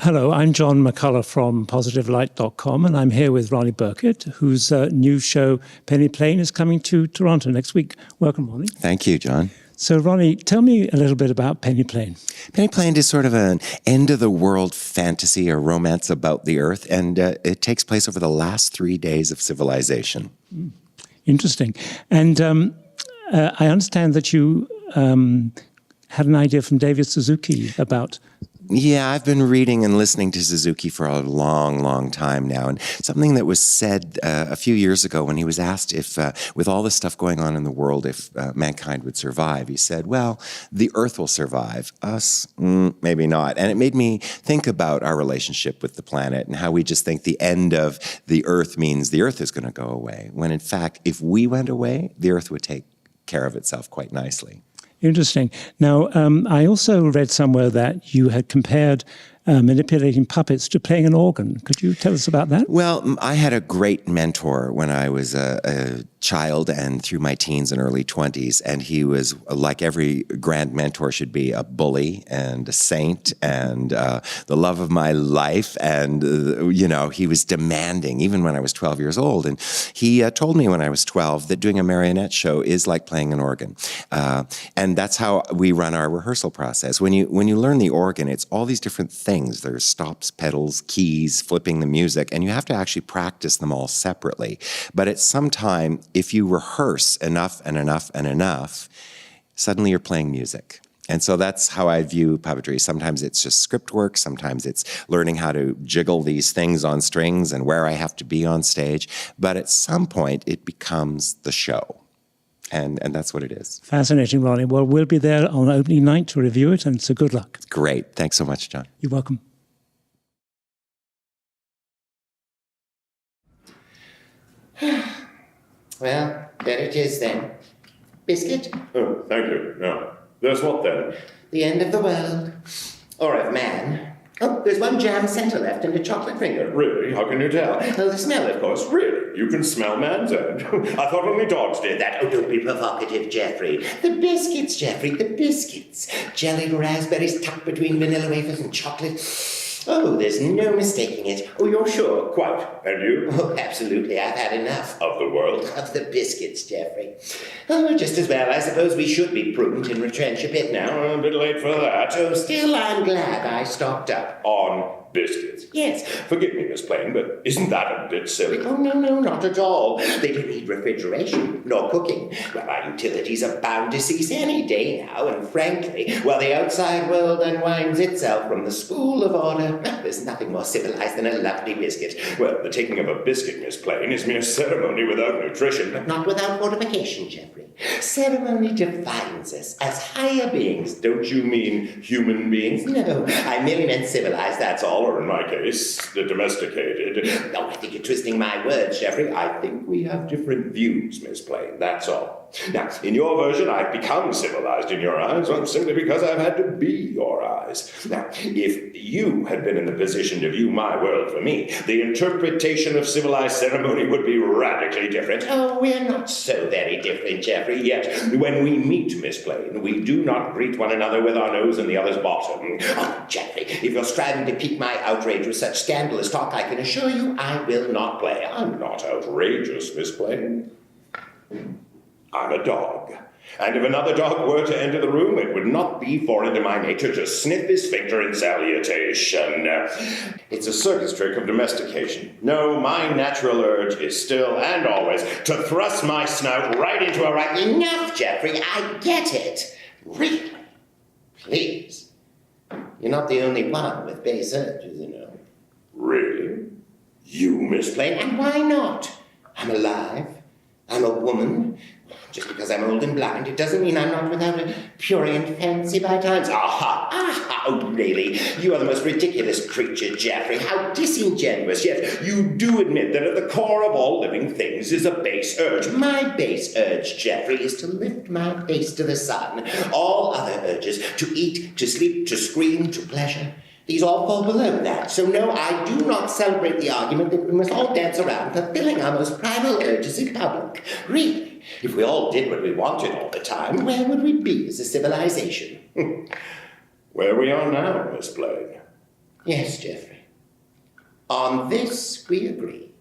Hello, I'm John McCullough from PositiveLight.com, and I'm here with Ronnie Burkett, whose new show, Penny Plain, is coming to Toronto next week. Welcome, Ronnie. Thank you, John. So, Ronnie, tell me a little bit about Penny Plain. Penny Plain is sort of an end-of-the-world fantasy or romance about the Earth, and it takes place over the last 3 days of civilization. Interesting. And I understand that you had an idea from David Suzuki about... Yeah, I've been reading and listening to Suzuki for a long time now. And something that was said a few years ago when he was asked if, with all the stuff going on in the world, if mankind would survive, he said, well, the Earth will survive. Us, maybe not. And it made me think about our relationship with the planet and how we just think the end of the Earth means the Earth is going to go away. When in fact, if we went away, the Earth would take care of itself quite nicely. Interesting. Now, I also read somewhere that you had compared manipulating puppets to playing an organ. Could you tell us about that? Well, I had a great mentor when I was a child and through my teens and early 20s, and he was, like every grand mentor should be, a bully and a saint and the love of my life. And, you know, he was demanding, even when I was 12 years old. And he told me when I was 12 that doing a marionette show is like playing an organ. And that's how we run our rehearsal process. When you learn the organ, it's all these different things. There's stops, pedals, keys, flipping the music, and you have to actually practice them all separately. But at some time, if you rehearse enough and enough and enough, suddenly you're playing music. And so that's how I view puppetry. Sometimes it's just script work. Sometimes it's learning how to jiggle these things on strings and where I have to be on stage. But at some point, it becomes the show. And that's what it is. Fascinating, Ronnie. Well, we'll be there on opening night to review it, and so good luck. Great. Thanks so much, John. You're welcome. Well, there it is then. Biscuit? Oh, thank you. Now, there's what then? The end of the world. Or of man. Oh, there's one jam centre left and a chocolate finger. Really? How can you tell? Oh, the smell, of course. Really? You can smell man's end? I thought only dogs did that. Oh, don't be provocative, Geoffrey. The biscuits, Geoffrey, the biscuits. Jellied raspberries tucked between vanilla wafers and chocolate. Oh, there's no mistaking it. Oh, you're sure? Quite. And you? Oh, absolutely. I've had enough. Of the world? Of the biscuits, Geoffrey. Oh, just as well. I suppose we should be prudent and retrench a bit now. A bit late for that. Oh, still, I'm glad I stocked up. On biscuits? Yes. Forgive me, Miss Plain, but isn't that a bit silly? Oh, no, not at all. They don't need refrigeration, nor cooking. Well, our utilities are bound to cease any day now, and frankly, while the outside world unwinds itself from the spool of order, there's nothing more civilized than a lovely biscuit. Well, the taking of a biscuit, Miss Plain, is mere ceremony without nutrition. But not without fortification, Geoffrey. Ceremony defines us as higher beings. Don't you mean human beings? No, I merely meant civilized, that's all. Or in my case, the domesticated. Oh, I think you're twisting my words, Geoffrey. I think we have different views, Miss Plain, that's all. Now, in your version, I've become civilized in your eyes, simply because I've had to be your eyes. Now, if you had been in the position to view my world for me, the interpretation of civilized ceremony would be radically different. Oh, we're not so very different, Geoffrey. Yet, when we meet, Miss Plain, we do not greet one another with our nose in the other's bottom. Oh, Geoffrey, if you're striving to pique my outrage with such scandalous talk, I can assure you I will not play. I'm not outrageous, Miss Plain. I'm a dog. And if another dog were to enter the room, it would not be foreign to my nature to sniff his sphincter in salutation. It's a circus trick of domestication. No, my natural urge is still and always to thrust my snout right into a rat. Enough, Geoffrey, I get it. Really? Please. You're not the only one with base urges, you know. Really? You, Miss Plain? And why not? I'm alive. I'm a woman. Just because I'm old and blind, it doesn't mean I'm not without a prurient fancy by times. Aha! Oh, really? You are the most ridiculous creature, Geoffrey. How disingenuous. Yet you do admit that at the core of all living things is a base urge. My base urge, Geoffrey, is to lift my face to the sun. All other urges, to eat, to sleep, to scream, to pleasure, these all fall below that. So no, I do not celebrate the argument that we must all dance around fulfilling our most primal urges in public. Really, if we all did what we wanted all the time, where would we be as a civilization? Where we are now, Miss Plain. Yes, Geoffrey. On this we agree.